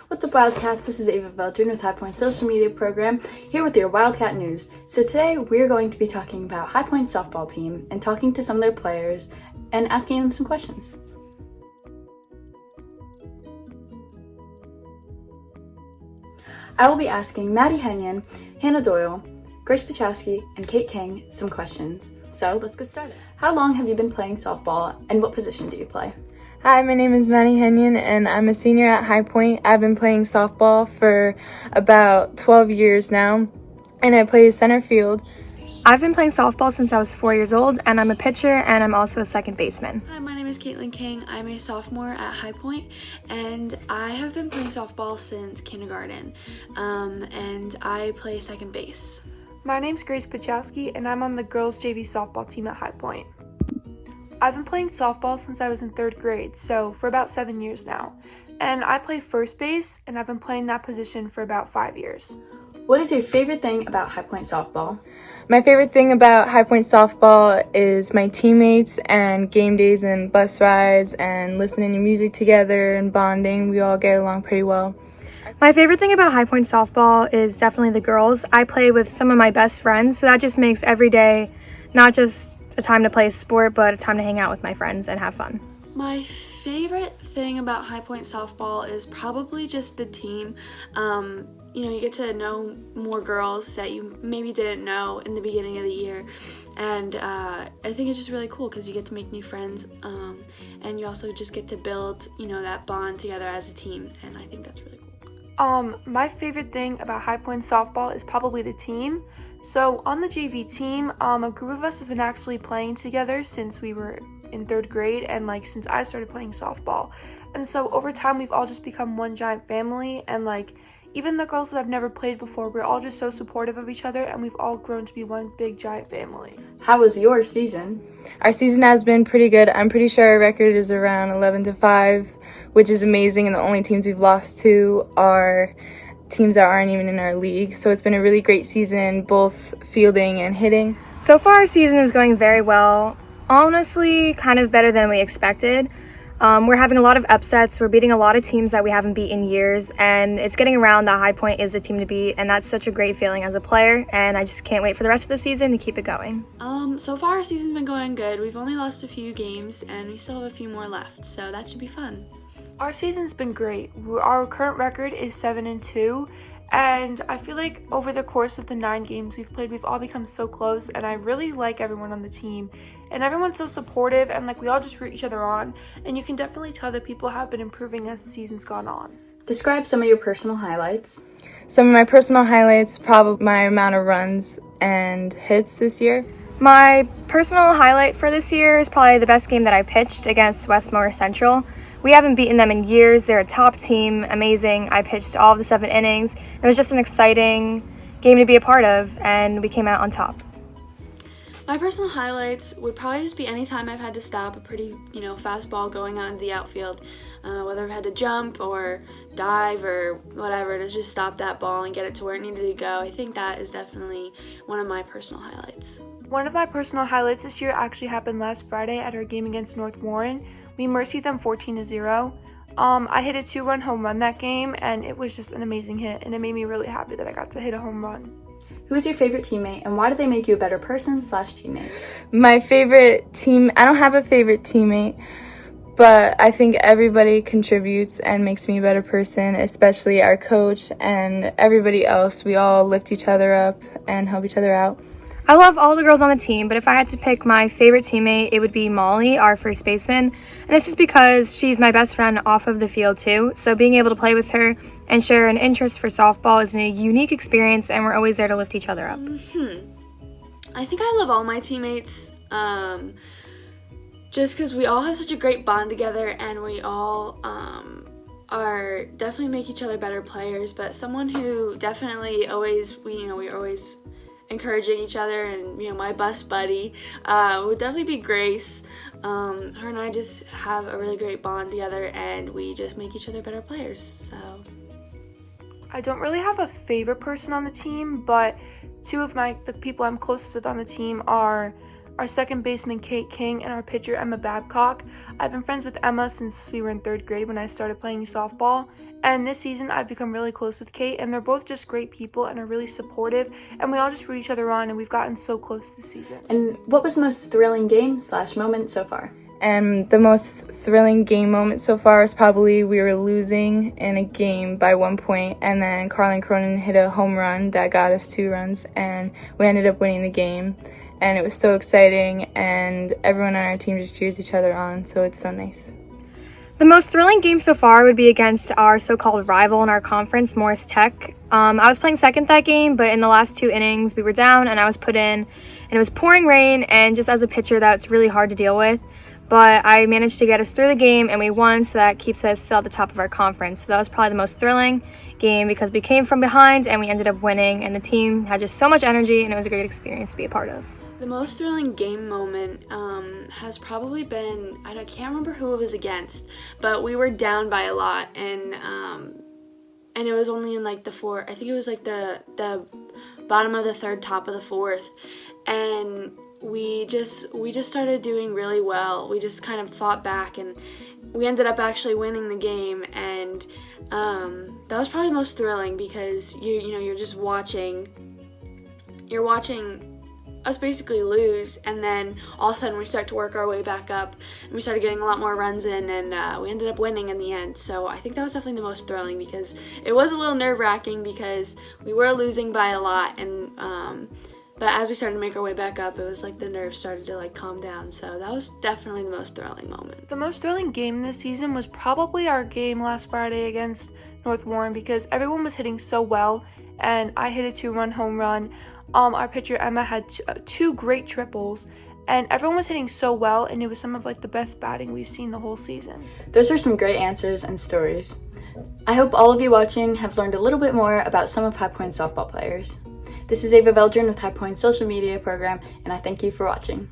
What's up, Wildcats? This is Ava Veldrin with High Point Social Media Program, here with your Wildcat News. So today we're going to be talking about High Point softball team and talking to some of their players and asking them some questions. I will be asking Maddie Henyon, Hannah Doyle, Grace Pachowski, and Kate King some questions. So let's get started. How long have you been playing softball and what position do you play? Hi, my name is Maddie Henyon and I'm a senior at High Point. I've been playing softball for about 12 years now and I play center field. I've been playing softball since I was 4 years old and I'm a pitcher and I'm also a second baseman. Hi, my name is Caitlin King. I'm a sophomore at High Point and I have been playing softball since kindergarten and I play second base. My name's Grace Pachowski and I'm on the girls JV softball team at High Point. I've been playing softball since I was in 3rd grade, so for about 7 years now. And I play first base, and I've been playing that position for about 5 years. What is your favorite thing about High Point softball? My favorite thing about High Point softball is my teammates and game days and bus rides and listening to music together and bonding. We all get along pretty well. My favorite thing about High Point softball is definitely the girls. I play with some of my best friends, so that just makes every day not just a time to play a sport, but a time to hang out with my friends and have fun. My favorite thing about High Point softball is probably just the team. You get to know more girls that you maybe didn't know in the beginning of the year, and I think it's just really cool because you get to make new friends, and you also just get to build, that bond together as a team, and I think that's really cool. My favorite thing about High Point softball is probably the team. So on the JV team, a group of us have been actually playing together since we were in 3rd grade and since I started playing softball. And so over time we've all just become one giant family, and even the girls that I've never played before, we're all just so supportive of each other and we've all grown to be one big giant family. How was your season? Our season has been pretty good. I'm pretty sure our record is around 11-5, which is amazing, and the only teams we've lost to are teams that aren't even in our league. So it's been a really great season, both fielding and hitting. So far, our season is going very well. Honestly, kind of better than we expected. We're having a lot of upsets. We're beating a lot of teams that we haven't beat in years, and it's getting around that High Point is the team to beat, and that's such a great feeling as a player, and I just can't wait for the rest of the season to keep it going. So far our season's been going good. We've only lost a few games, and we still have a few more left, so that should be fun. Our season's been great. Our current record is 7-2, and I feel like over the course of the 9 games we've played, we've all become so close, and I really like everyone on the team. And everyone's so supportive, and we all just root each other on, and you can definitely tell that people have been improving as the season's gone on. Describe some of your personal highlights. Some of my personal highlights, probably my amount of runs and hits this year. My personal highlight for this year is probably the best game that I pitched against Westmore Central. We haven't beaten them in years. They're a top team, amazing. I pitched all of the 7 innings. It was just an exciting game to be a part of, and we came out on top. My personal highlights would probably just be any time I've had to stop a pretty, fast ball going out into the outfield, whether I've had to jump or dive or whatever, to just stop that ball and get it to where it needed to go. I think that is definitely one of my personal highlights. One of my personal highlights this year actually happened last Friday at our game against North Warren. We mercied them 14-0. I hit a 2-run home run that game, and it was just an amazing hit, and it made me really happy that I got to hit a home run. Who is your favorite teammate and why do they make you a better person/teammate? My favorite team, I don't have a favorite teammate, but I think everybody contributes and makes me a better person, especially our coach and everybody else. We all lift each other up and help each other out. I love all the girls on the team, but if I had to pick my favorite teammate, it would be Molly, our first baseman. And this is because she's my best friend off of the field too. So being able to play with her and share an interest for softball is a unique experience, and we're always there to lift each other up. I think I love all my teammates, just because we all have such a great bond together, and we all are definitely make each other better players. But someone who definitely we're always encouraging each other, and my bus buddy would definitely be Grace. Her and I just have a really great bond together, and we just make each other better players. So I don't really have a favorite person on the team, but 2 of the people I'm closest with on the team are our second baseman Kate King and our pitcher Emma Babcock. I've been friends with Emma since we were in 3rd grade when I started playing softball, And this season, I've become really close with Kate, and they're both just great people and are really supportive. And we all just root each other on, and we've gotten so close this season. And what was the most thrilling game / moment so far? And the most thrilling game moment so far is probably we were losing in a game by 1 point, and then Carlin Cronin hit a home run that got us 2 runs, and we ended up winning the game. And it was so exciting, and everyone on our team just cheers each other on, so it's so nice. The most thrilling game so far would be against our so-called rival in our conference, Morris Tech. I was playing second that game, but in the last 2 innings, we were down and I was put in, and it was pouring rain, and just as a pitcher, that's really hard to deal with. But I managed to get us through the game, and we won, so that keeps us still at the top of our conference. So that was probably the most thrilling game because we came from behind and we ended up winning, and the team had just so much energy, and it was a great experience to be a part of. The most thrilling game moment has probably been, I can't remember who it was against, but we were down by a lot, and it was only in like the fourth, I think it was like the bottom of the third, top of the fourth, and we just started doing really well. We just kind of fought back, and we ended up actually winning the game, and that was probably the most thrilling because you're just watching us basically lose, and then all of a sudden we start to work our way back up, and we started getting a lot more runs in, and we ended up winning in the end. So I think that was definitely the most thrilling because it was a little nerve-wracking because we were losing by a lot, and but as we started to make our way back up, it was like the nerves started to like calm down. So that was definitely the most thrilling moment. The most thrilling game this season was probably our game last Friday against North Warren because everyone was hitting so well, and I hit a 2-run home run. Our pitcher Emma had 2 great triples, and everyone was hitting so well, and it was some of like the best batting we've seen the whole season. Those are some great answers and stories. I hope all of you watching have learned a little bit more about some of High Point softball players. This is Ava Veldrin with High Point's social media program, and I thank you for watching.